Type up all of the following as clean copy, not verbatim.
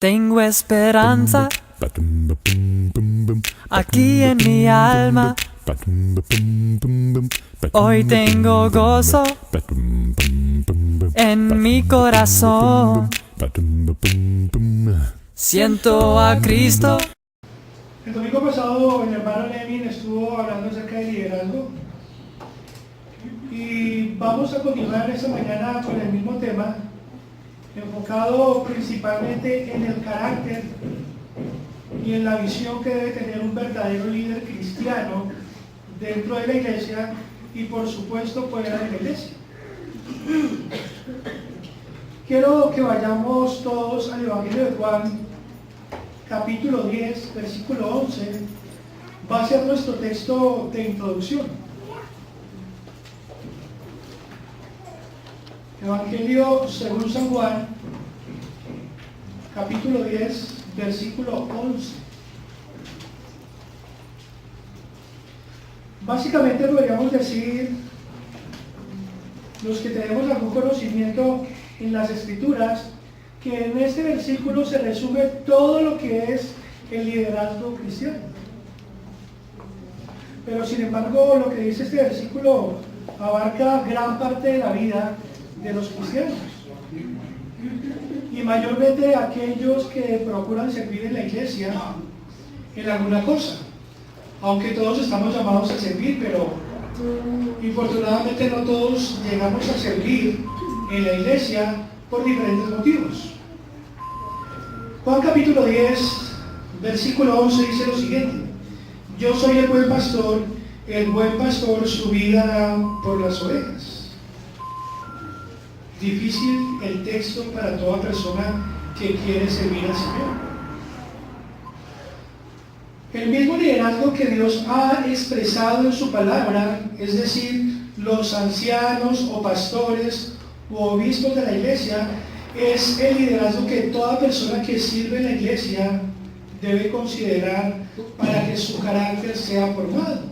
Tengo esperanza aquí en mi alma. Hoy tengo gozo en mi corazón. Siento a Cristo. El domingo pasado el hermano Lenin estuvo hablando acerca de liderazgo y vamos a continuar esta mañana con el mismo tema, enfocado principalmente en el carácter y en la visión que debe tener un verdadero líder cristiano dentro de la iglesia y por supuesto fuera de la iglesia. Quiero que vayamos todos al Evangelio de Juan, capítulo 10, versículo 11, va a ser nuestro texto de introducción. Evangelio según San Juan, capítulo 10, versículo 11. Básicamente podríamos decir, los que tenemos algún conocimiento en las Escrituras, que en este versículo se resume todo lo que es el liderazgo cristiano. Pero sin embargo, lo que dice este versículo abarca gran parte de la vida de los cristianos, y mayormente aquellos que procuran servir en la iglesia en alguna cosa, aunque todos estamos llamados a servir, pero infortunadamente no todos llegamos a servir en la iglesia por diferentes motivos. Juan capítulo 10, versículo 11 dice lo siguiente: yo soy el buen pastor su vida da por las ovejas. Difícil el texto para toda persona que quiere servir al Señor. El mismo liderazgo que Dios ha expresado en su palabra, es decir, los ancianos o pastores u obispos de la iglesia, es el liderazgo que toda persona que sirve en la iglesia debe considerar para que su carácter sea formado.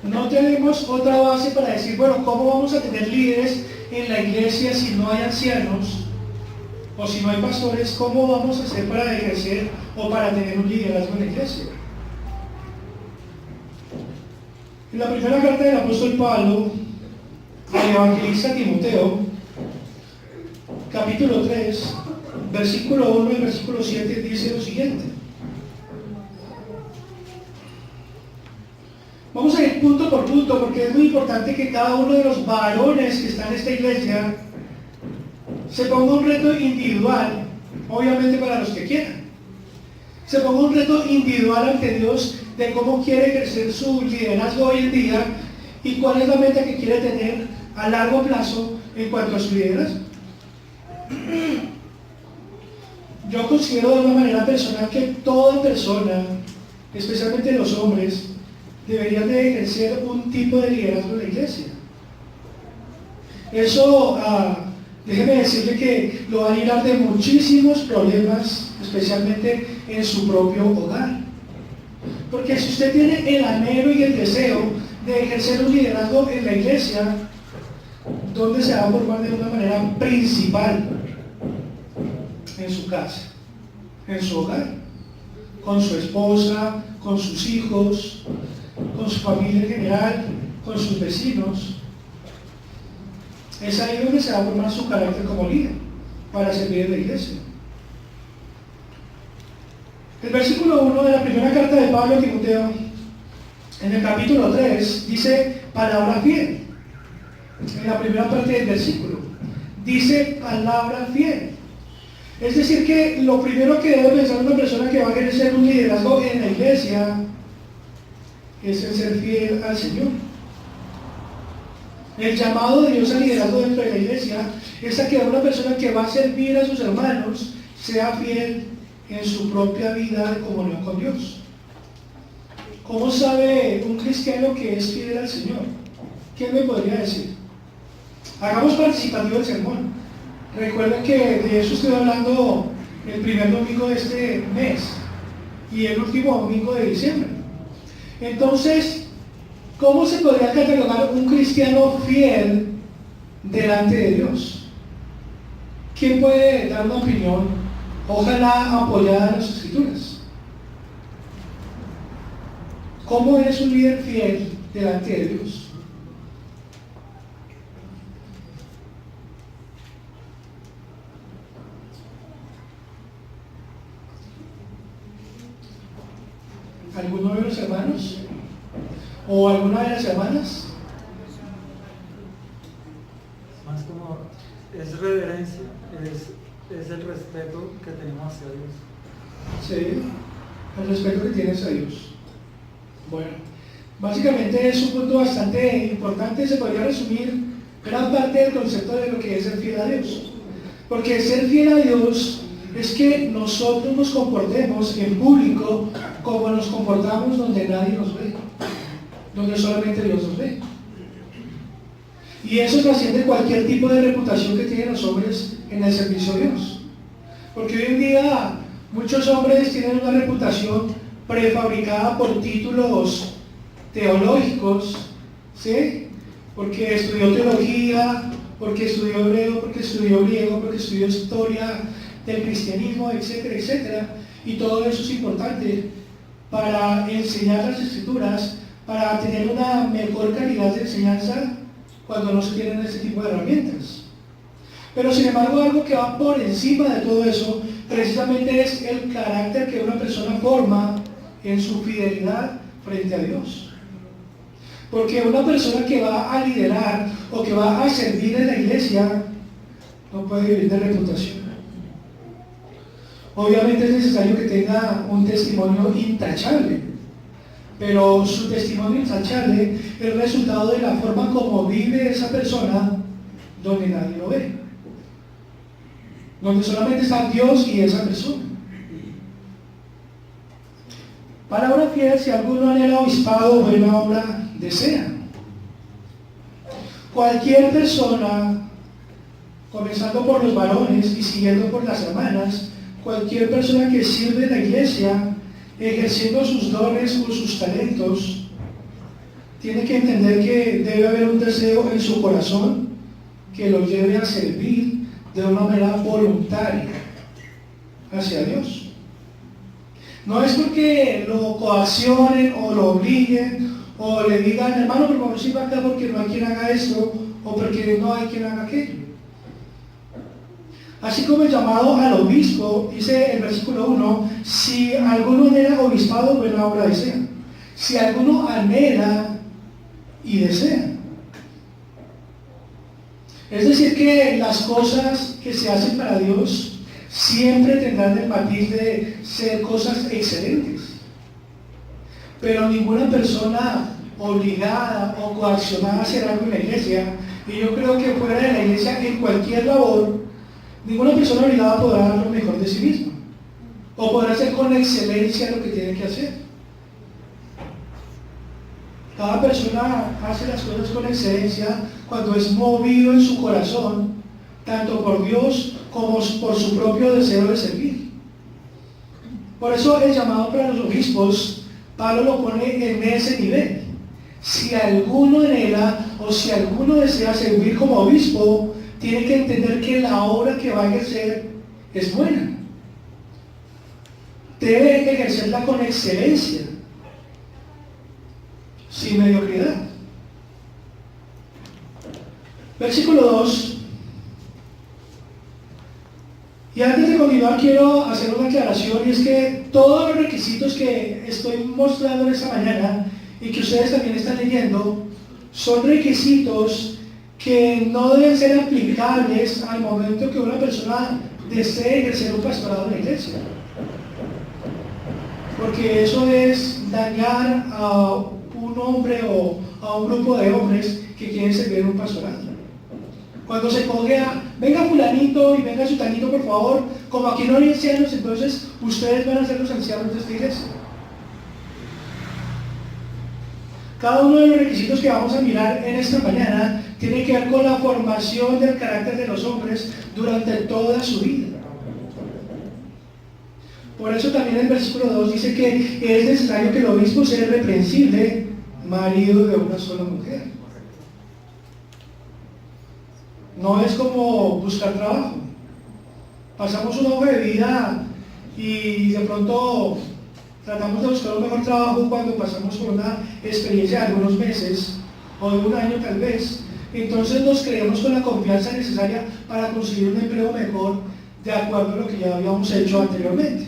No tenemos otra base para decir, bueno, ¿cómo vamos a tener líderes en la iglesia si no hay ancianos o si no hay pastores? ¿Cómo vamos a hacer para ejercer o para tener un liderazgo en la iglesia? En la primera carta del apóstol Pablo al evangelista Timoteo, capítulo 3, versículo 1 y versículo 7, dice lo siguiente. Vamos a ir punto por punto porque es muy importante que cada uno de los varones que están en esta iglesia se ponga un reto individual, obviamente para los que quieran. Se ponga un reto individual ante Dios de cómo quiere crecer su liderazgo hoy en día y cuál es la meta que quiere tener a largo plazo en cuanto a su liderazgo. Yo considero de una manera personal que toda persona, especialmente los hombres, deberían de ejercer un tipo de liderazgo en la iglesia. Eso, déjeme decirle que lo va a librar de muchísimos problemas, especialmente en su propio hogar. Porque si usted tiene el anhelo y el deseo de ejercer un liderazgo en la iglesia, ¿dónde se va a formar de una manera principal? En su casa, en su hogar, con su esposa, con sus hijos, con su familia en general, con sus vecinos. Es ahí donde se va a formar su carácter como líder para servir en la iglesia. El versículo 1 de la primera carta de Pablo a Timoteo, en el capítulo 3, dice palabra fiel. En la primera parte del versículo dice palabra fiel. Es decir que lo primero que debe pensar una persona que va a ejercer un liderazgo en la iglesia es el ser fiel al Señor. El llamado de Dios al liderazgo dentro de la iglesia es a que una persona que va a servir a sus hermanos sea fiel en su propia vida de comunión con Dios. ¿Cómo sabe un cristiano que es fiel al Señor? ¿Quién me podría decir? Hagamos participativo el sermón. Recuerden que de eso estoy hablando el primer domingo de este mes y el último domingo de diciembre. Entonces, ¿cómo se podría catalogar un cristiano fiel delante de Dios? ¿Quién puede dar una opinión, ojalá apoyada en las Escrituras? ¿Cómo es un líder fiel delante de Dios? ¿Alguno de los hermanos? ¿O alguna de las hermanas? Más como es reverencia, es el respeto que tenemos hacia Dios. Sí, el respeto que tienes a Dios. Bueno, básicamente es un punto bastante importante. Se podría resumir gran parte del concepto de lo que es ser fiel a Dios. Porque ser fiel a Dios es que nosotros nos comportemos en público como nos comportamos donde nadie nos ve, donde solamente Dios nos ve. Y eso trasciende cualquier tipo de reputación que tienen los hombres en el servicio a Dios. Porque hoy en día muchos hombres tienen una reputación prefabricada por títulos teológicos, ¿sí? Porque estudió teología, porque estudió hebreo, porque estudió griego, porque estudió historia del cristianismo, etcétera, etcétera. Y todo eso es importante para enseñar las Escrituras, para tener una mejor calidad de enseñanza cuando no se tienen este tipo de herramientas. Pero sin embargo, algo que va por encima de todo eso precisamente es el carácter que una persona forma en su fidelidad frente a Dios. Porque una persona que va a liderar o que va a servir en la iglesia no puede vivir de reputación. Obviamente es necesario que tenga un testimonio intachable, pero su testimonio intachable es el resultado de la forma como vive esa persona donde nadie lo ve, donde solamente está Dios y esa persona. Palabra fiel: si alguno anhela obispado, buena obra desea. Cualquier persona, comenzando por los varones y siguiendo por las hermanas, cualquier persona que sirve en la iglesia, ejerciendo sus dones o sus talentos, tiene que entender que debe haber un deseo en su corazón que lo lleve a servir de una manera voluntaria hacia Dios. No es porque lo coaccionen o lo obliguen o le digan: hermano, por favor sirva acá porque no hay quien haga esto o porque no hay quien haga aquello. Así como el llamado al obispo, dice el versículo 1, si alguno anhela obispado, buena obra desea. Si alguno anhela y desea. Es decir, que las cosas que se hacen para Dios siempre tendrán el matiz de ser cosas excelentes. Pero ninguna persona obligada o coaccionada a hacer algo en la iglesia, y yo creo que fuera de la iglesia, en cualquier labor, ninguna persona obligada podrá dar lo mejor de sí misma o podrá hacer con excelencia lo que tiene que hacer. Cada persona hace las cosas con excelencia cuando es movido en su corazón, tanto por Dios como por su propio deseo de servir. Por eso el llamado para los obispos, Pablo lo pone en ese nivel. Si alguno anhela o si alguno desea servir como obispo, tiene que entender que la obra que va a ejercer es buena. Debe ejercerla con excelencia, sin mediocridad. Versículo 2. Y antes de continuar quiero hacer una aclaración, y es que todos los requisitos que estoy mostrando esta mañana y que ustedes también están leyendo son requisitos que no deben ser aplicables al momento que una persona desee ejercer un pastorado en la iglesia. Porque eso es dañar a un hombre o a un grupo de hombres que quieren servir en un pastorado. Cuando se coge a, venga fulanito y venga sutanito por favor, como aquí no hay ancianos, entonces ustedes van a ser los ancianos de esta iglesia. Cada uno de los requisitos que vamos a mirar en esta mañana tiene que ver con la formación del carácter de los hombres durante toda su vida. Por eso también el versículo 2 dice que es necesario que el obispo sea irreprensible, marido de una sola mujer. No es como buscar trabajo. pasamos una hoja de vida y de pronto tratamos de buscar un mejor trabajo cuando pasamos por una experiencia de algunos meses o de un año tal vez. Entonces nos creemos con la confianza necesaria para conseguir un empleo mejor de acuerdo a lo que ya habíamos hecho anteriormente.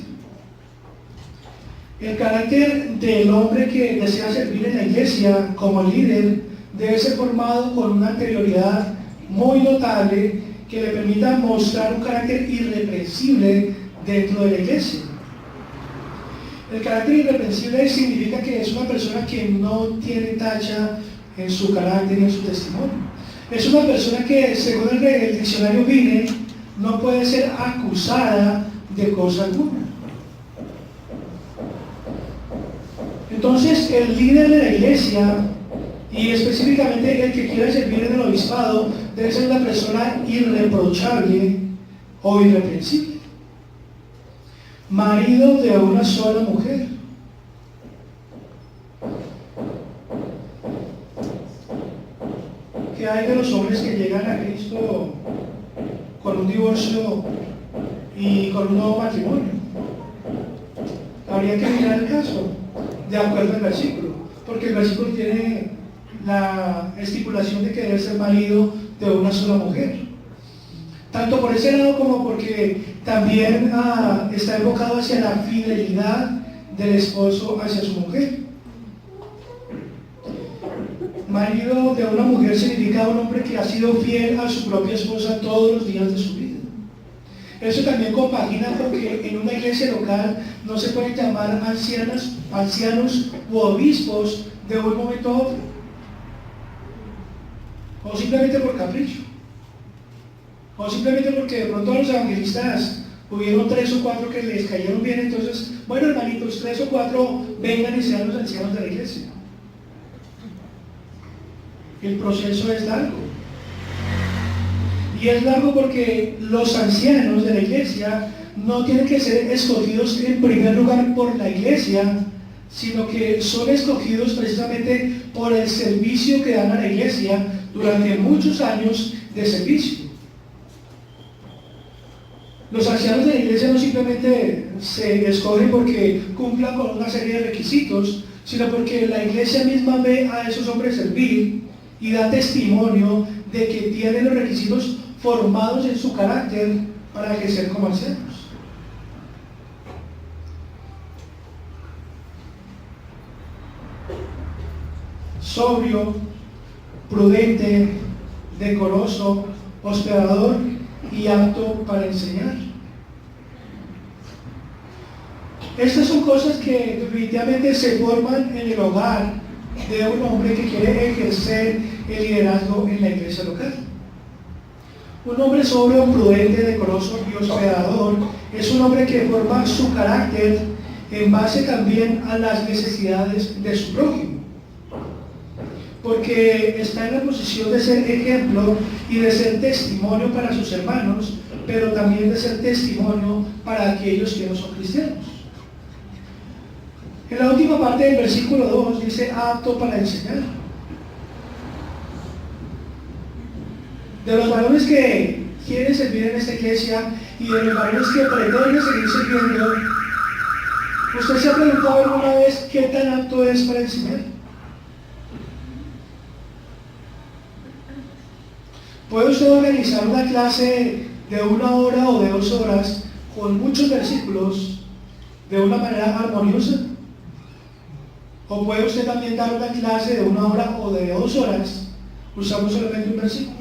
El carácter del hombre que desea servir en la iglesia como líder debe ser formado con una anterioridad muy notable que le permita mostrar un carácter irreprensible dentro de la iglesia. El carácter irreprensible significa que es una persona que no tiene tacha en su carácter y en su testimonio. Es una persona que, según el diccionario Vine, no puede ser acusada de cosa alguna. Entonces, el líder de la iglesia, y específicamente el que quiera servir en el obispado, debe ser una persona irreprochable o irreprensible. Marido de una sola mujer. ¿Qué hay de los hombres que llegan a Cristo con un divorcio y con un nuevo matrimonio? Habría que mirar el caso de acuerdo al versículo, porque el versículo tiene la estipulación de que debe ser marido de una sola mujer. Tanto por ese lado como porque también está enfocado hacia la fidelidad del esposo hacia su mujer. Marido de una mujer significa un hombre que ha sido fiel a su propia esposa todos los días de su vida. Eso también compagina porque en una iglesia local no se pueden llamar ancianos u obispos de un momento a otro, o simplemente por capricho, o simplemente porque de pronto a los evangelistas hubieron 3 o 4 que les cayeron bien, entonces, bueno, hermanitos, 3 o 4 vengan y sean los ancianos de la iglesia. El proceso es largo. Y es largo porque los ancianos de la iglesia no tienen que ser escogidos en primer lugar por la iglesia, sino que son escogidos precisamente por el servicio que dan a la iglesia durante muchos años de servicio. Los ancianos de la iglesia no simplemente se escogen porque cumplan con una serie de requisitos, sino porque la iglesia misma ve a esos hombres servir y da testimonio de que tienen los requisitos formados en su carácter para ejercer como ancianos. Sobrio, prudente, decoroso, hospedador y apto para enseñar. Estas son cosas que definitivamente se forman en el hogar de un hombre que quiere ejercer el liderazgo en la iglesia local. Un hombre sobrio, prudente, decoroso y hospedador es un hombre que forma su carácter en base también a las necesidades de su prójimo, porque está en la posición de ser ejemplo y de ser testimonio para sus hermanos, pero también de ser testimonio para aquellos que no son cristianos. En la última parte del versículo 2 dice apto para enseñar. De los varones que quieren servir en esta iglesia y de los varones que pretenden seguir sirviendo, ¿usted se ha preguntado alguna vez qué tan apto es para enseñar? ¿Puede usted organizar una clase de 1 hora o de 2 horas con muchos versículos de una manera armoniosa? ¿O puede usted también dar una clase de 1 hora o de 2 horas usando solamente un versículo?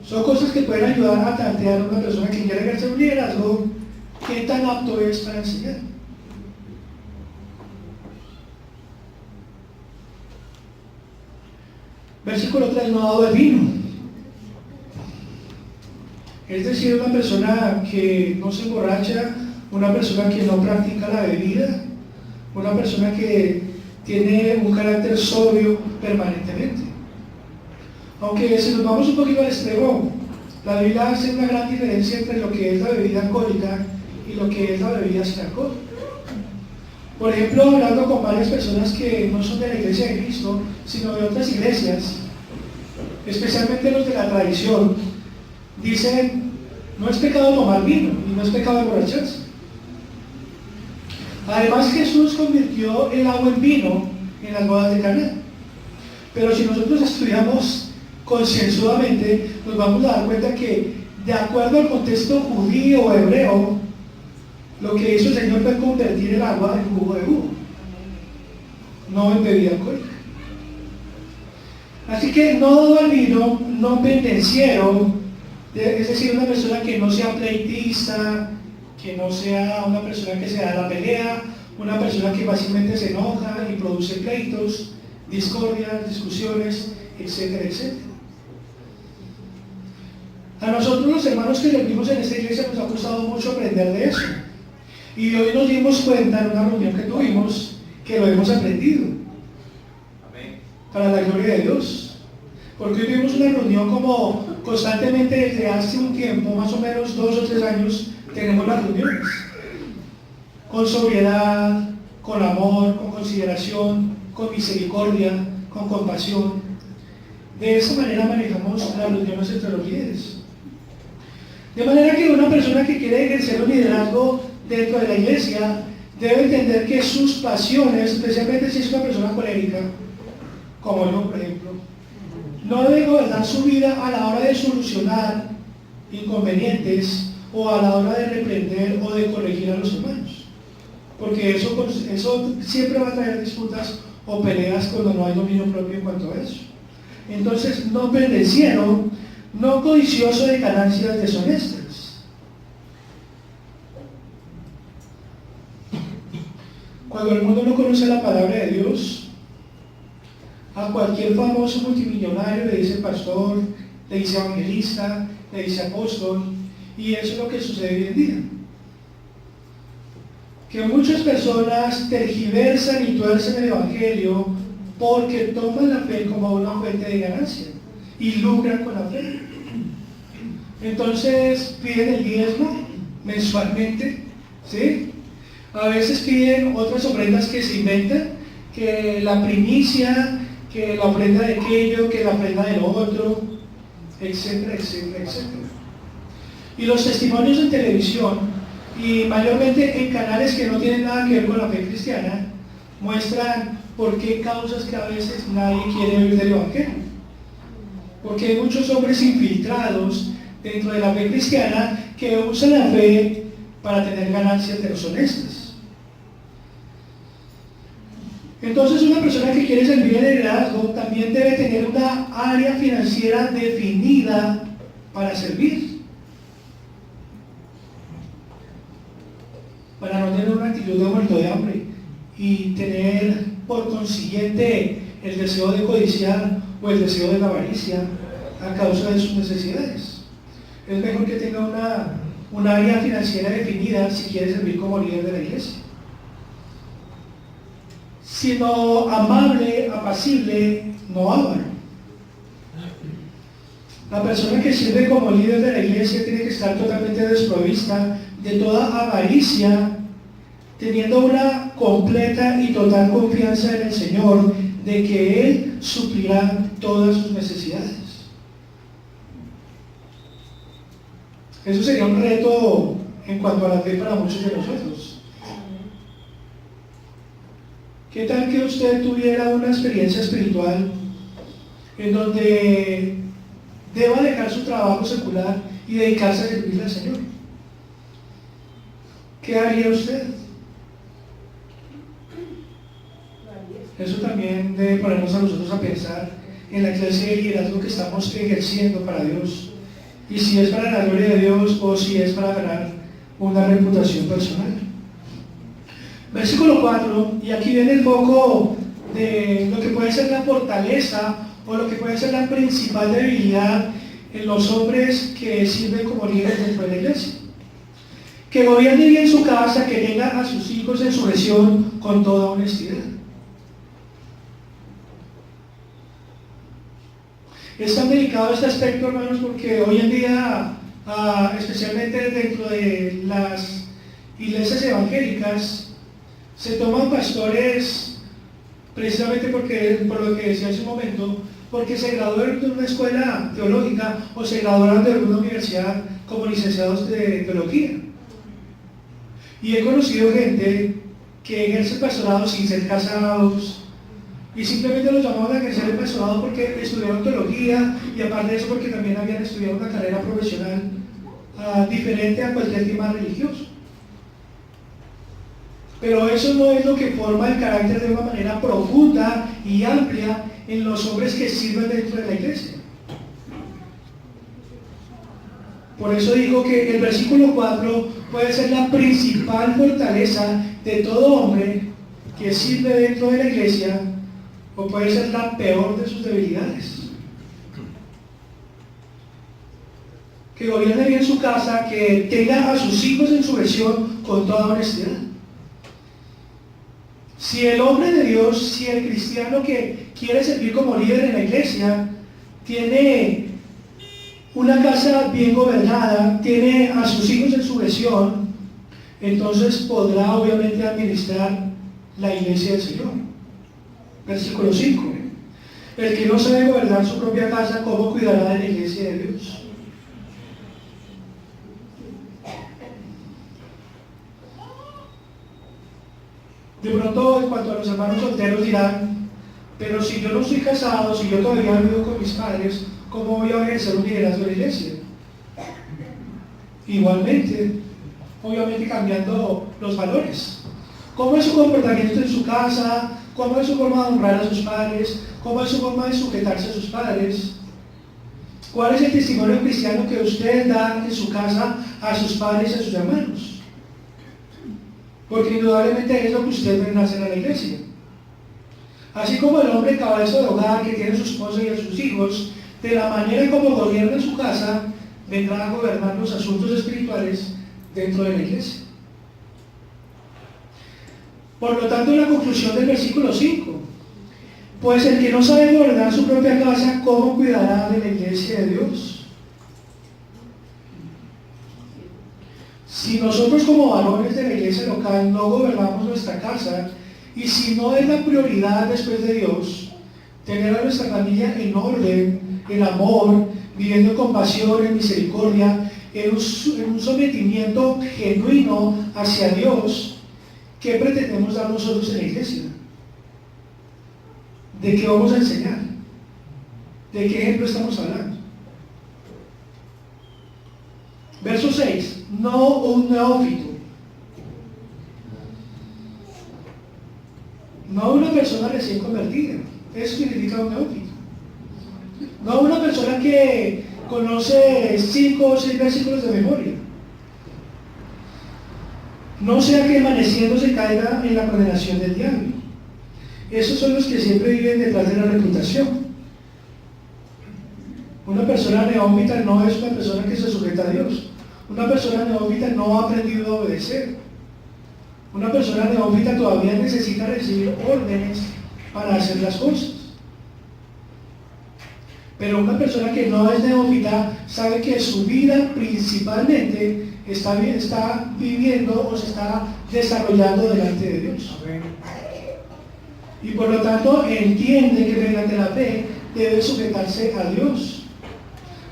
Son cosas que pueden ayudar a tantear a una persona que quiere ejercer un liderazgo, qué tan apto es para enseñar. Versículo 3, no dado de vino. Es decir, una persona que no se emborracha, una persona que no practica la bebida, una persona que tiene un carácter sobrio permanentemente. Aunque si nos vamos un poquito al extremo, la Biblia hace una gran diferencia entre lo que es la bebida alcohólica y lo que es la bebida sin alcohol. Por ejemplo, hablando con varias personas que no son de la iglesia de Cristo, sino de otras iglesias, especialmente los de la tradición, dicen No es pecado tomar vino y no es pecado emborracharse. Además, Jesús convirtió el agua en vino en las bodas de Caná. Pero si nosotros estudiamos concienzudamente, nos vamos a dar cuenta que, de acuerdo al contexto judío o hebreo, lo que hizo el Señor fue convertir el agua en jugo de uva, no en bebida alcohólica. Así que no dado al vino, no pendenciero, es decir, una persona que no sea pleitista, que no sea una persona que se da la pelea, una persona que fácilmente se enoja y produce pleitos, discordias, discusiones, etcétera, etcétera. A nosotros los hermanos que servimos en esta iglesia nos ha costado mucho aprender de eso. Y hoy nos dimos cuenta en una reunión que tuvimos que lo hemos aprendido. Amén. Para la gloria de Dios. Porque hoy tuvimos una reunión como constantemente desde hace un tiempo, más o menos 2 o 3 años, tenemos las reuniones. Con sobriedad, con amor, con consideración, con misericordia, con compasión. De esa manera manejamos las reuniones entre los líderes. De manera que una persona que quiere ejercer un liderazgo dentro de la iglesia debe entender que sus pasiones, especialmente si es una persona colérica, como yo por ejemplo, no debe gobernar su vida a la hora de solucionar inconvenientes o a la hora de reprender o de corregir a los hermanos. Porque eso siempre va a traer disputas o peleas cuando no hay dominio propio en cuanto a eso. Entonces, no pendenciero, no codicioso de ganancias deshonestas. Cuando el mundo no conoce la palabra de Dios, a cualquier famoso multimillonario le dice pastor, le dice evangelista, le dice apóstol, y eso es lo que sucede hoy en día. Que muchas personas tergiversan y tuercen el evangelio porque toman la fe como una fuente de ganancia y lucran con la fe. Entonces piden el diezmo mensualmente, ¿sí? A veces piden otras ofrendas que se inventan, que la primicia, que la ofrenda de aquello, que la ofrenda del otro, etcétera, etcétera, etcétera. Y los testimonios en televisión, y mayormente en canales que no tienen nada que ver con la fe cristiana, muestran por qué causas que a veces nadie quiere oír del evangelio. Porque hay muchos hombres infiltrados dentro de la fe cristiana que usan la fe para tener ganancias deshonestas. Entonces, una persona que quiere servir en el liderazgo también debe tener una área financiera definida para servir, para no tener una actitud de muerto de hambre y tener por consiguiente el deseo de codiciar o el deseo de la avaricia a causa de sus necesidades. Es mejor que tenga una área financiera definida si quiere servir como líder de la iglesia. Sino amable, apacible, no avaro. La persona que sirve como líder de la iglesia tiene que estar totalmente desprovista de toda avaricia, teniendo una completa y total confianza en el Señor de que Él suplirá todas sus necesidades. Eso sería un reto en cuanto a la fe para muchos de nosotros. ¿Qué tal que usted tuviera una experiencia espiritual en donde deba dejar su trabajo secular y dedicarse a servirle al Señor? ¿Qué haría usted? Eso también debe ponernos a nosotros a pensar en la clase de liderazgo que estamos ejerciendo para Dios, y si es para la gloria de Dios o si es para ganar una reputación personal. Versículo 4, y aquí viene el foco de lo que puede ser la fortaleza o lo que puede ser la principal debilidad en los hombres que sirven como líderes dentro de la iglesia. Que gobierne bien su casa, que tenga a sus hijos en sujeción con toda honestidad. Es tan delicado este aspecto, hermanos, porque hoy en día, especialmente dentro de las iglesias evangélicas, se toman pastores precisamente por lo que decía hace un momento, porque se graduaron de una escuela teológica o se graduaron de alguna universidad como licenciados de teología. Y he conocido gente que ejerce el pastorado sin ser casados, y simplemente los llamamos a ejercer el pastorado porque estudiaron teología, y aparte de eso porque también habían estudiado una carrera profesional diferente a cualquier tema religioso. Pero eso no es lo que forma el carácter de una manera profunda y amplia en los hombres que sirven dentro de la iglesia. Por eso digo que el versículo 4 puede ser la principal fortaleza de todo hombre que sirve dentro de la iglesia, o puede ser la peor de sus debilidades. Que gobierne bien su casa, que tenga a sus hijos en su versión con toda honestidad. Si el hombre de Dios, si el cristiano que quiere servir como líder en la iglesia, tiene una casa bien gobernada, tiene a sus hijos en su versión, entonces podrá obviamente administrar la iglesia del Señor. Versículo 5. El que no sabe gobernar su propia casa, ¿cómo cuidará de la iglesia de Dios? De pronto, en cuanto a los hermanos solteros dirán, pero si yo no estoy casado, si yo todavía vivo con mis padres, ¿cómo voy a ejercer un liderazgo en la iglesia? Igualmente, obviamente cambiando los valores. ¿Cómo es su comportamiento en su casa? ¿Cómo es su forma de honrar a sus padres? ¿Cómo es su forma de sujetarse a sus padres? ¿Cuál es el testimonio cristiano que usted da en su casa a sus padres y a sus hermanos? Porque indudablemente es lo que usted viene a hacer a la iglesia. Así como el hombre cabeza de hogar que tiene a su esposa y a sus hijos, de la manera como gobierna su casa, vendrá a gobernar los asuntos espirituales dentro de la iglesia. Por lo tanto, la conclusión del versículo 5, pues el que no sabe gobernar su propia casa, ¿cómo cuidará de la iglesia de Dios? Si nosotros como varones de la iglesia local no gobernamos nuestra casa, y si no es la prioridad después de Dios, tener a nuestra familia en orden, en amor, viviendo en compasión, en misericordia, en un sometimiento genuino hacia Dios, ¿qué pretendemos dar nosotros en la iglesia? ¿De qué vamos a enseñar? ¿De qué ejemplo estamos hablando? Verso 6, no un neófito. No una persona recién convertida. Eso significa un neófito. No una persona que conoce 5 o 6 versículos de memoria. No sea que amaneciendo se caiga en la condenación del diablo. Esos son los que siempre viven detrás de la reputación. Una persona neófita no es una persona que se sujeta a Dios. Una persona neófita no ha aprendido a obedecer. Una persona neófita todavía necesita recibir órdenes para hacer las cosas. Pero una persona que no es neófita sabe que su vida principalmente está viviendo o se está desarrollando delante de Dios. Y por lo tanto entiende que mediante la fe debe sujetarse a Dios.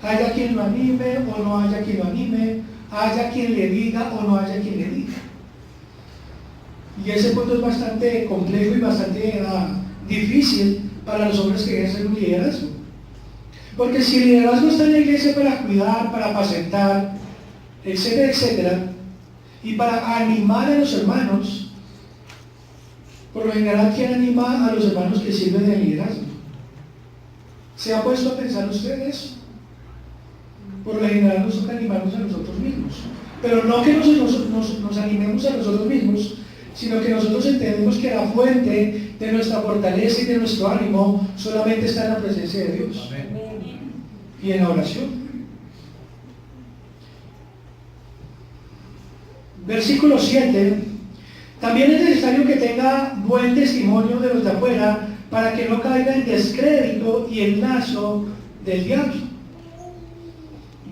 Haya quien lo anime o no haya quien lo anime, haya quien le diga o no haya quien le diga. Y ese punto es bastante complejo y bastante difícil para los hombres que ejercen un liderazgo. Porque si el liderazgo está en la iglesia para cuidar, para apacentar, etcétera, etcétera, y para animar a los hermanos, por lo general, ¿quién anima a los hermanos que sirven de liderazgo? ¿Se ha puesto a pensar usted eso? Por lo general nos toca animarnos a nosotros mismos. Pero no que nos animemos a nosotros mismos, sino que nosotros entendemos que la fuente de nuestra fortaleza y de nuestro ánimo solamente está en la presencia de Dios. Amén. Y en la oración. Versículo 7. También es necesario que tenga buen testimonio de los de afuera para que no caiga en descrédito y el lazo del diablo.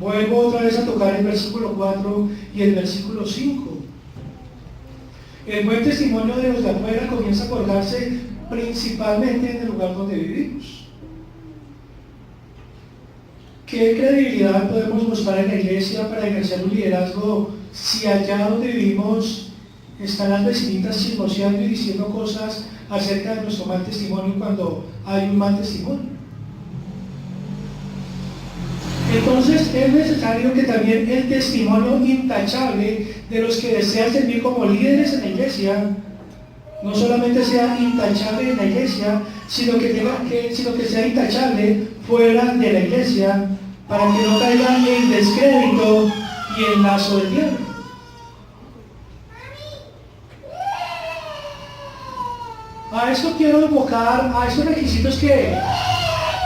Vuelvo otra vez a tocar el versículo 4 y el versículo 5. El buen testimonio de los de afuera comienza a colgarse principalmente en el lugar donde vivimos. ¿Qué credibilidad podemos mostrar en la iglesia para ejercer un liderazgo si allá donde vivimos están las vecinitas chismoseando y diciendo cosas acerca de nuestro mal testimonio cuando hay un mal testimonio? Entonces es necesario que también el testimonio intachable de los que desean servir como líderes en la iglesia no solamente sea intachable en la iglesia, sino que sea intachable fuera de la iglesia, para que no caigan en descrédito y en lazo del diablo. A esto quiero enfocar, a estos requisitos que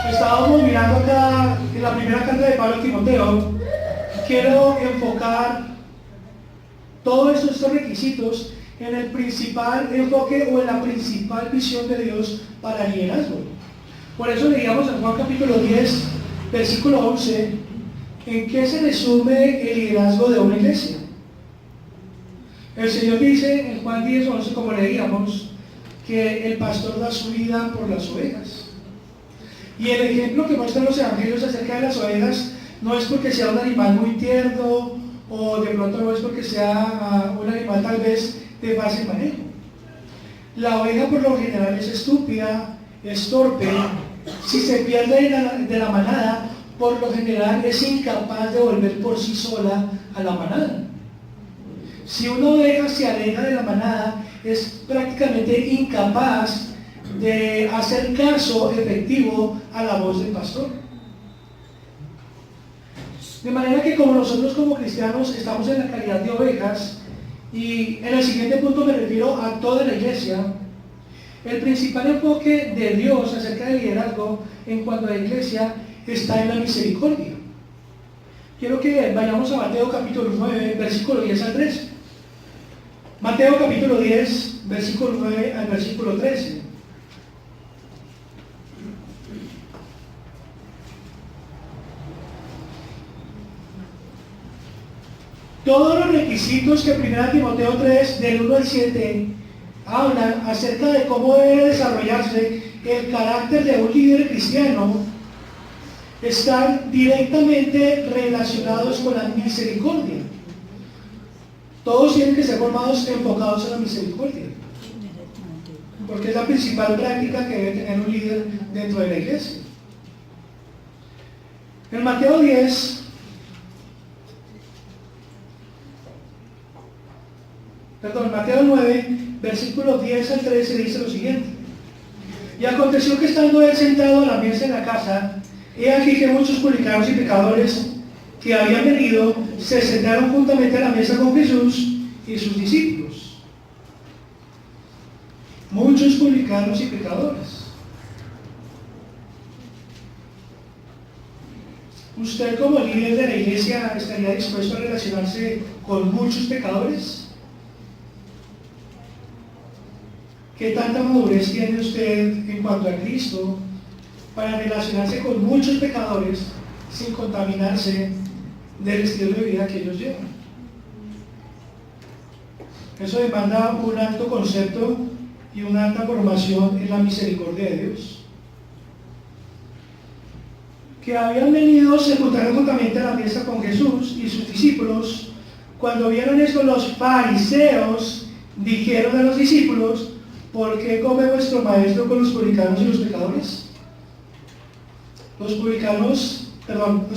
estábamos mirando acá en la primera carta de Pablo a Timoteo. Quiero enfocar todos estos requisitos en el principal enfoque o en la principal visión de Dios para el liderazgo. Por eso leíamos en Juan capítulo 10, versículo 11, en qué se resume el liderazgo de una iglesia. El Señor dice en Juan 10, 11, como leíamos, que el pastor da su vida por las ovejas. Y el ejemplo que muestran los evangelios acerca de las ovejas no es porque sea un animal muy tierno, o de pronto no es porque sea un animal tal vez de fácil manejo. La oveja por lo general es estúpida, es torpe. Si se pierde de la manada, por lo general es incapaz de volver por sí sola a la manada. Si una oveja se aleja de la manada, es prácticamente incapaz de hacer caso efectivo a la voz del pastor. De manera que como nosotros como cristianos estamos en la calidad de ovejas, y en el siguiente punto me refiero a toda la iglesia, el principal enfoque de Dios acerca del liderazgo en cuanto a la iglesia está en la misericordia. Quiero que vayamos a Mateo capítulo 9, versículo 10 al 13. Mateo capítulo 10, versículo 9 al versículo 13. Todos los requisitos que 1 Timoteo 3, del 1 al 7, hablan acerca de cómo debe desarrollarse el carácter de un líder cristiano, están directamente relacionados con la misericordia. Todos tienen que ser formados enfocados en la misericordia, porque es la principal práctica que debe tener un líder dentro de la iglesia. En Mateo 9, versículos 10 al 13 dice lo siguiente: y aconteció que estando él sentado a la mesa en la casa, he aquí que muchos publicanos y pecadores que habían venido se sentaron juntamente a la mesa con Jesús y sus discípulos. Muchos publicanos y pecadores. ¿Usted como líder de la iglesia estaría dispuesto a relacionarse con muchos pecadores? ¿Qué tanta madurez tiene usted en cuanto a Cristo para relacionarse con muchos pecadores sin contaminarse del estilo de vida que ellos llevan? Eso demanda un alto concepto y una alta formación en la misericordia de Dios. Que habían venido, se juntaron juntamente a la mesa con Jesús y sus discípulos. Cuando vieron esto, los fariseos dijeron a los discípulos: ¿por qué come vuestro maestro con los publicanos y los pecadores? Los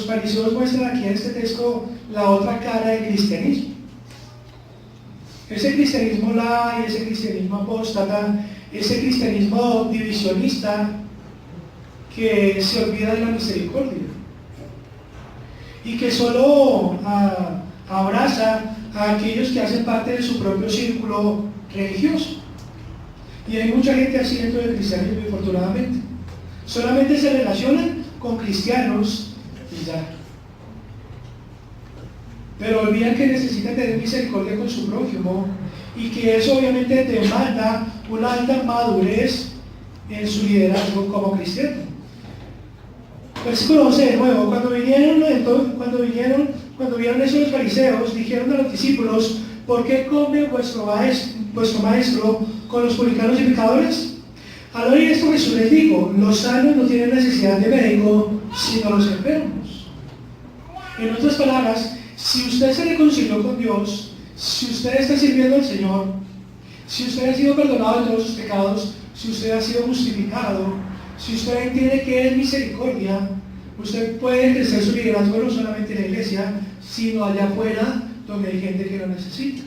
fariseos muestran aquí en este texto la otra cara del cristianismo. Ese cristianismo light, ese cristianismo apóstata, ese cristianismo divisionista que se olvida de la misericordia y que solo abraza a aquellos que hacen parte de su propio círculo religioso. Y hay mucha gente así dentro del cristianismo, infortunadamente. Solamente se relacionan con cristianos y ya. Pero olvidan que necesitan tener misericordia con su prójimo y que eso obviamente demanda una alta madurez en su liderazgo como cristiano. Versículo 11 de nuevo: cuando vieron eso los fariseos, dijeron a los discípulos: ¿por qué come vuestro maestro con los publicanos y pecadores? Al oír esto, Jesús les dijo: los sanos no tienen necesidad de médico, sino los enfermos. En otras palabras, si usted se reconcilió con Dios, si usted está sirviendo al Señor, si usted ha sido perdonado de todos sus pecados, si usted ha sido justificado, si usted entiende que es misericordia, usted puede ejercer su liderazgo no solamente en la iglesia, sino allá afuera donde hay gente que lo necesita.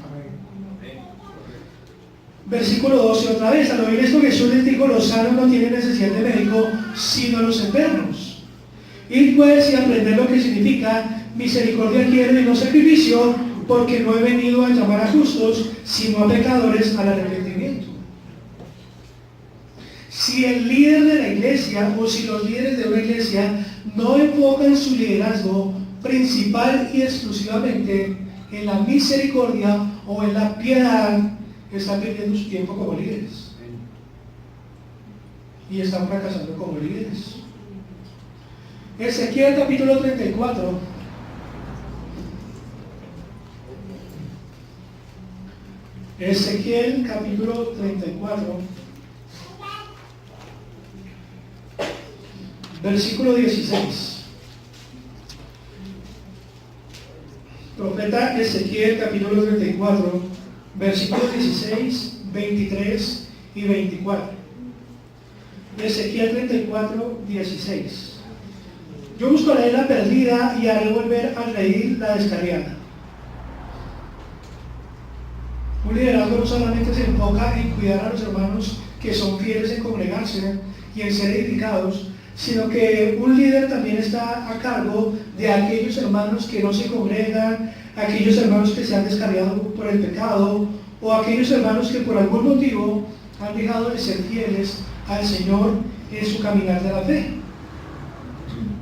Versículo 12 otra vez, al oír esto Jesús les dijo, los sanos no tienen necesidad de médico, sino los enfermos. Ir pues y aprender lo que significa misericordia quiero y no sacrificio, porque no he venido a llamar a justos, sino a pecadores al arrepentimiento. Si el líder de la iglesia o si los líderes de una iglesia no enfocan su liderazgo principal y exclusivamente en la misericordia o en la piedad, están perdiendo su tiempo como líderes y están fracasando como líderes. Ezequiel capítulo 34. Ezequiel capítulo 34, versículo 16. Profeta Ezequiel capítulo 34, versículos 16, 23 y 24. Ezequiel 34, 16. Yo buscaré la perdida y haré volver al reír la descarriada. Un liderazgo no solamente se enfoca en cuidar a los hermanos que son fieles en congregarse y en ser edificados, sino que un líder también está a cargo de aquellos hermanos que no se congregan, aquellos hermanos que se han descarriado por el pecado, o aquellos hermanos que por algún motivo han dejado de ser fieles al Señor en su caminar de la fe.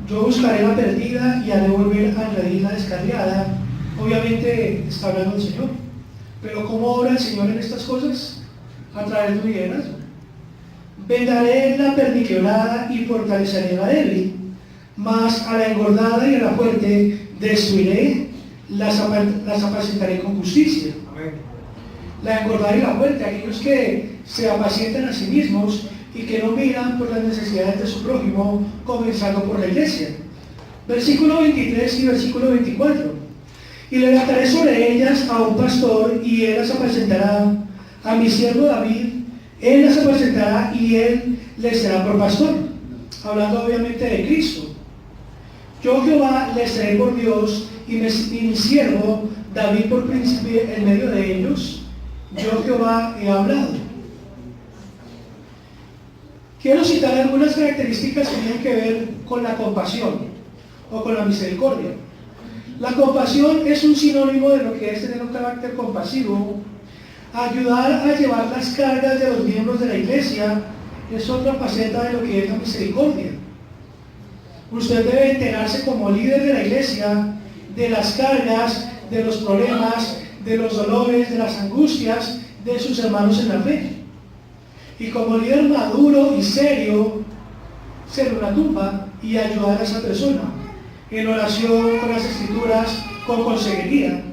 Yo buscaré la perdida y haré volver a reír la descarriada. Obviamente está hablando el Señor. Pero ¿cómo obra el Señor en estas cosas? A través de un liderazgo. Vendaré la perniquebrada y fortaleceré la débil, mas a la engordada y a la fuerte destruiré, las apacentaré con justicia. La engordada y la fuerte, aquellos que se apacientan a sí mismos y que no miran por las necesidades de su prójimo, comenzando por la iglesia. Versículo 23 y versículo 24. Y levantaré sobre ellas a un pastor, y él las apacentará. A mi siervo David, él las apacentará, y él les será por pastor. Hablando obviamente de Cristo. Yo Jehová les seré por Dios, y mi siervo David por príncipe en medio de ellos. Yo Jehová he hablado. Quiero citar algunas características que tienen que ver con la compasión o con la misericordia. La compasión es un sinónimo de lo que es tener un carácter compasivo. Ayudar a llevar las cargas de los miembros de la iglesia es otra faceta de lo que es la misericordia. Usted debe enterarse como líder de la iglesia de las cargas, de los problemas, de los dolores, de las angustias de sus hermanos en la fe. Y como líder maduro y serio, ser una tumba y ayudar a esa persona en oración, con las escrituras, con consejería.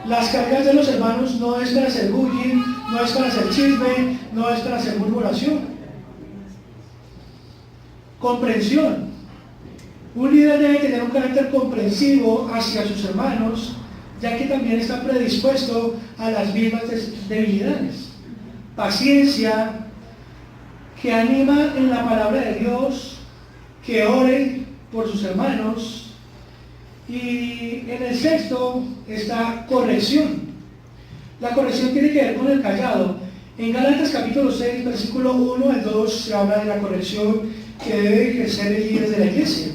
Las cargas de los hermanos no es para hacer bullying, no es para hacer chisme, no es para hacer murmuración. Comprensión. Un líder debe tener un carácter comprensivo hacia sus hermanos, ya que también está predispuesto a las mismas debilidades. Paciencia, que anima en la palabra de Dios, que ore por sus hermanos. Y en el sexto está corrección. La corrección tiene que ver con el callado. En Gálatas capítulo 6, versículo 1 al 2 se habla de la corrección que debe ejercer el líder de la iglesia.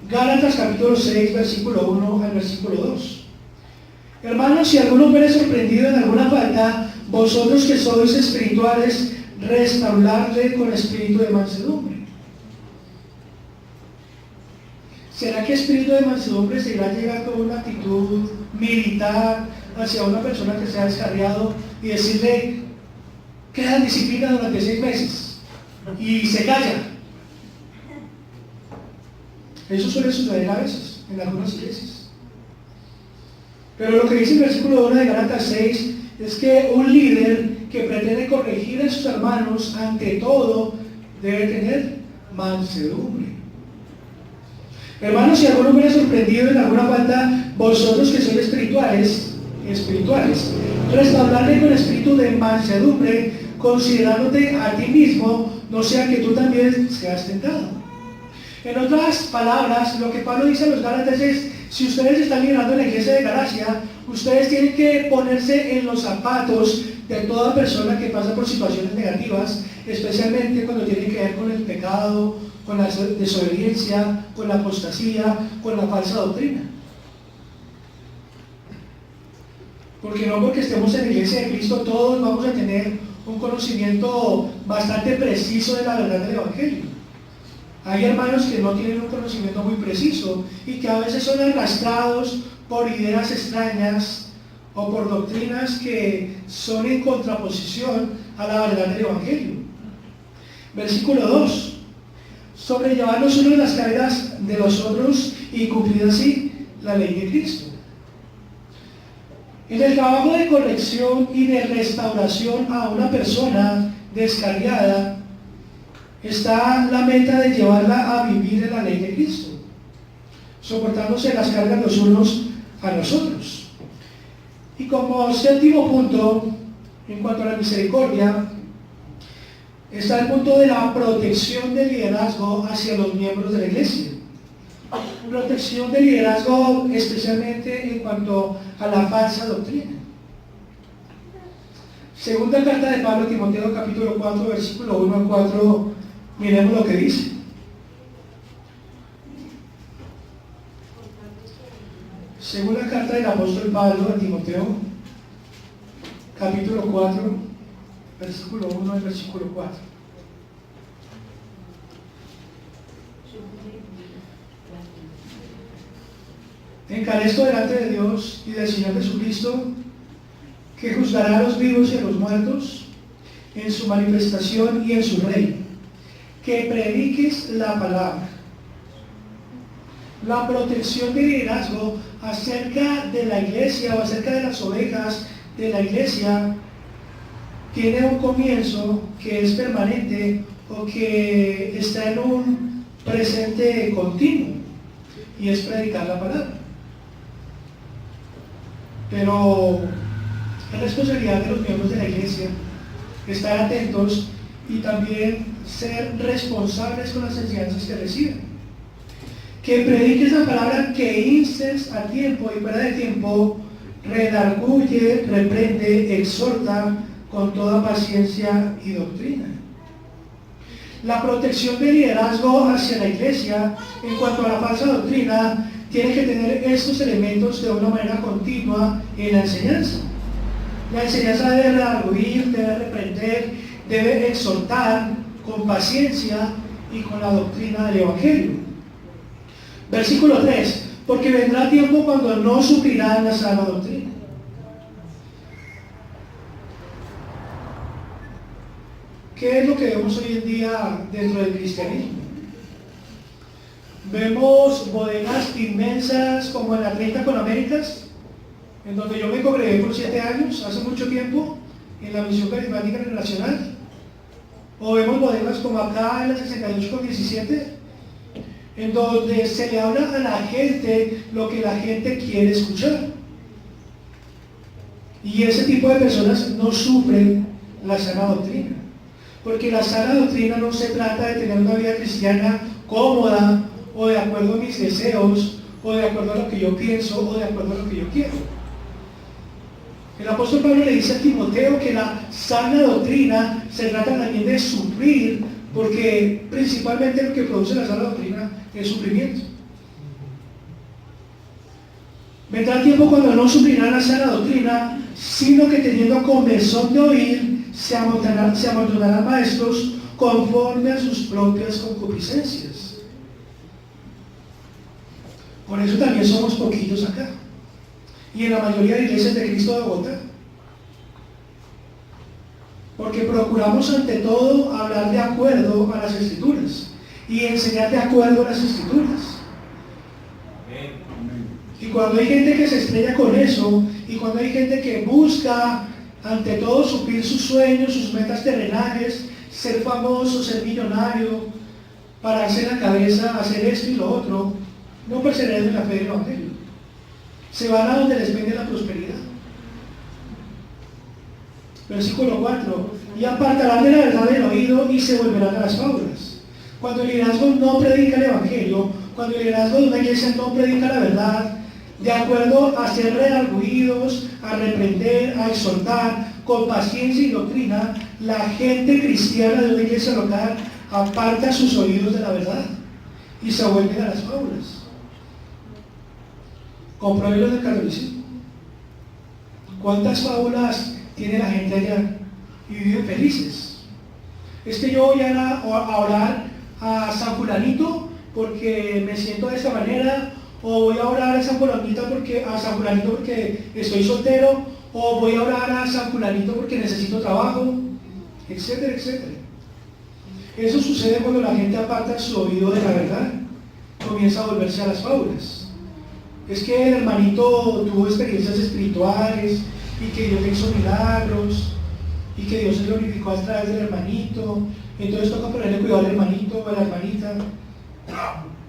Gálatas capítulo 6, versículo 1 al versículo 2. Hermanos, si alguno fuere sorprendido en alguna falta, vosotros que sois espirituales, restaurarle con espíritu de mansedumbre. ¿Será que espíritu de mansedumbre se irá a llegar con una actitud militar hacia una persona que se ha descarriado y decirle, queda disciplina durante 6 meses y se calla? Eso suele suceder a veces en algunas iglesias. Pero lo que dice el versículo 1 de Gálatas 6 es que un líder que pretende corregir a sus hermanos, ante todo, debe tener mansedumbre. Hermanos, si alguno me ha sorprendido en alguna falta, vosotros que sois espirituales, restauradle con espíritu de mansedumbre, considerándote a ti mismo, no sea que tú también seas tentado. En otras palabras, lo que Pablo dice a los Gálatas es, si ustedes están liderando en la iglesia de Galacia, ustedes tienen que ponerse en los zapatos de toda persona que pasa por situaciones negativas, especialmente cuando tiene que ver con el pecado, con la desobediencia, con la apostasía, con la falsa doctrina. Porque no porque estemos en la iglesia de Cristo todos vamos a tener un conocimiento bastante preciso de la verdad del Evangelio. Hay hermanos que no tienen un conocimiento muy preciso y que a veces son arrastrados por ideas extrañas o por doctrinas que son en contraposición a la verdad del Evangelio. Versículo 2. Sobrellevar los unos las cargas de los otros y cumplir así la ley de Cristo. En el trabajo de corrección y de restauración a una persona descarriada está la meta de llevarla a vivir en la ley de Cristo, soportándose las cargas los unos a los otros. Y como séptimo punto, en cuanto a la misericordia, está el punto de la protección del liderazgo hacia los miembros de la iglesia. Protección del liderazgo especialmente en cuanto a la falsa doctrina. Segunda carta de Pablo a Timoteo, capítulo 4, versículo 1 al 4, miremos lo que dice. Segunda carta del apóstol Pablo a Timoteo, capítulo 4, versículo 1 al versículo 4. Encarezco delante de Dios y del Señor Jesucristo, que juzgará a los vivos y a los muertos en su manifestación y en su reino, que prediques la palabra. La protección del liderazgo acerca de la iglesia o acerca de las ovejas de la iglesia tiene un comienzo que es permanente o que está en un presente continuo, y es predicar la palabra. Pero es responsabilidad de los miembros de la iglesia estar atentos y también ser responsables con las enseñanzas que reciben. Que prediques la palabra, que instes a tiempo y fuera de tiempo, redarguye, reprende, exhorta con toda paciencia y doctrina. La protección del liderazgo hacia la iglesia en cuanto a la falsa doctrina tiene que tener estos elementos de una manera continua en la enseñanza. La enseñanza debe redarguir, debe reprender, debe exhortar con paciencia y con la doctrina del Evangelio. Versículo 3. Porque vendrá tiempo cuando no suplirán la sana doctrina. ¿Qué es lo que vemos hoy en día dentro del cristianismo? Vemos bodegas inmensas como en la 30 con Américas, en donde yo me congregué por 7 años, hace mucho tiempo, en la Misión Carismática Internacional. O vemos bodegas como acá en la 68 con 17, en donde se le habla a la gente lo que la gente quiere escuchar. Y ese tipo de personas no sufren la sana doctrina. Porque la sana doctrina no se trata de tener una vida cristiana cómoda, o de acuerdo a mis deseos, o de acuerdo a lo que yo pienso, o de acuerdo a lo que yo quiero. El apóstol Pablo le dice a Timoteo que la sana doctrina se trata también de sufrir, porque principalmente lo que produce la sana doctrina es sufrimiento. Vendrá tiempo cuando no sufrirán la sana doctrina, sino que teniendo comezón de oír, se amontonarán maestros conforme a sus propias concupiscencias. Por eso también somos poquillos acá, y en la mayoría de iglesias de Cristo de Bogotá, porque procuramos ante todo hablar de acuerdo a las Escrituras y enseñar de acuerdo a las Escrituras. Y cuando hay gente que se estrella con eso, y cuando hay gente que busca ante todo suplir sus sueños, sus metas terrenales, ser famoso, ser millonario, pararse en la cabeza, hacer esto y lo otro, no perseveren en la fe del Evangelio. Se van a donde les pende la prosperidad. Versículo 4. Y apartarán de la verdad del oído y se volverán a las fábulas. Cuando el liderazgo no predica el Evangelio, cuando el liderazgo de una iglesia no predica la verdad, de acuerdo a ser redarguidos, a reprender, a exhortar, con paciencia y doctrina, la gente cristiana de una iglesia local aparta sus oídos de la verdad y se vuelven a las fábulas. Compruébenlo del catolicismo. ¿Cuántas fábulas tiene la gente allá y viven felices? Es que yo voy a orar a San Fulanito porque me siento de esta manera, o voy a orar a San Fulanito porque estoy soltero, o voy a orar a San Fulanito porque necesito trabajo, etcétera, etcétera. Eso sucede cuando la gente aparta su oído de la verdad, comienza a volverse a las fábulas. Es que el hermanito tuvo experiencias espirituales y que Dios le hizo milagros y que Dios se glorificó a través del hermanito, entonces toca ponerle cuidado al hermanito o a la hermanita,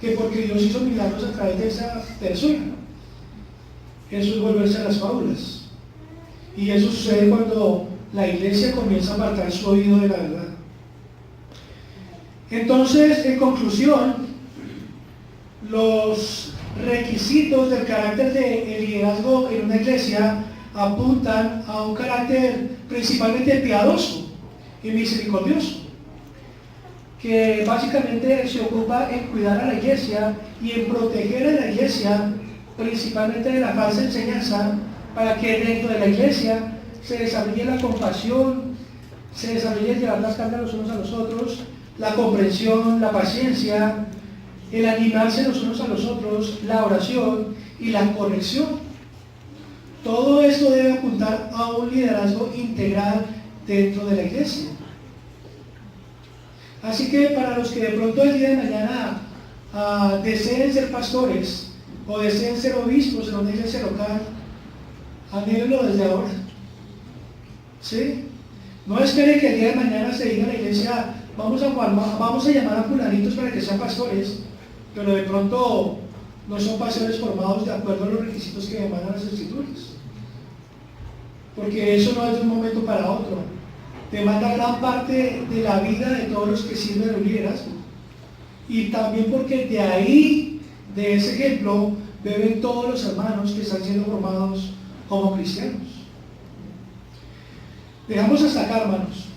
que porque Dios hizo milagros a través de esa persona. Eso es volverse a las fábulas. Y eso sucede cuando la iglesia comienza a apartar su oído de la verdad. Entonces, en conclusión, los requisitos del carácter de liderazgo en una iglesia apuntan a un carácter principalmente piadoso y misericordioso, que básicamente se ocupa en cuidar a la iglesia y en proteger a la iglesia principalmente de la falsa enseñanza, para que dentro de la iglesia se desarrolle la compasión, se desarrolle el llevar las cargas los unos a los otros, la comprensión, la paciencia, el animarse los unos a los otros, la oración y la corrección. Todo esto debe apuntar a un liderazgo integral dentro de la iglesia. Así que para los que de pronto el día de mañana deseen ser pastores o deseen ser obispos en una iglesia local, anhélenlo desde ahora. ¿Sí? No esperen que el día de mañana se diga en la iglesia, vamos a llamar a fulanitos para que sean pastores, pero de pronto no son pastores formados de acuerdo a los requisitos que demandan las escrituras. Porque eso no es de un momento para otro. Demanda gran parte de la vida de todos los que sirven el liderazgo. Y también porque de ahí, de ese ejemplo, beben todos los hermanos que están siendo formados como cristianos. Dejamos hasta acá, hermanos.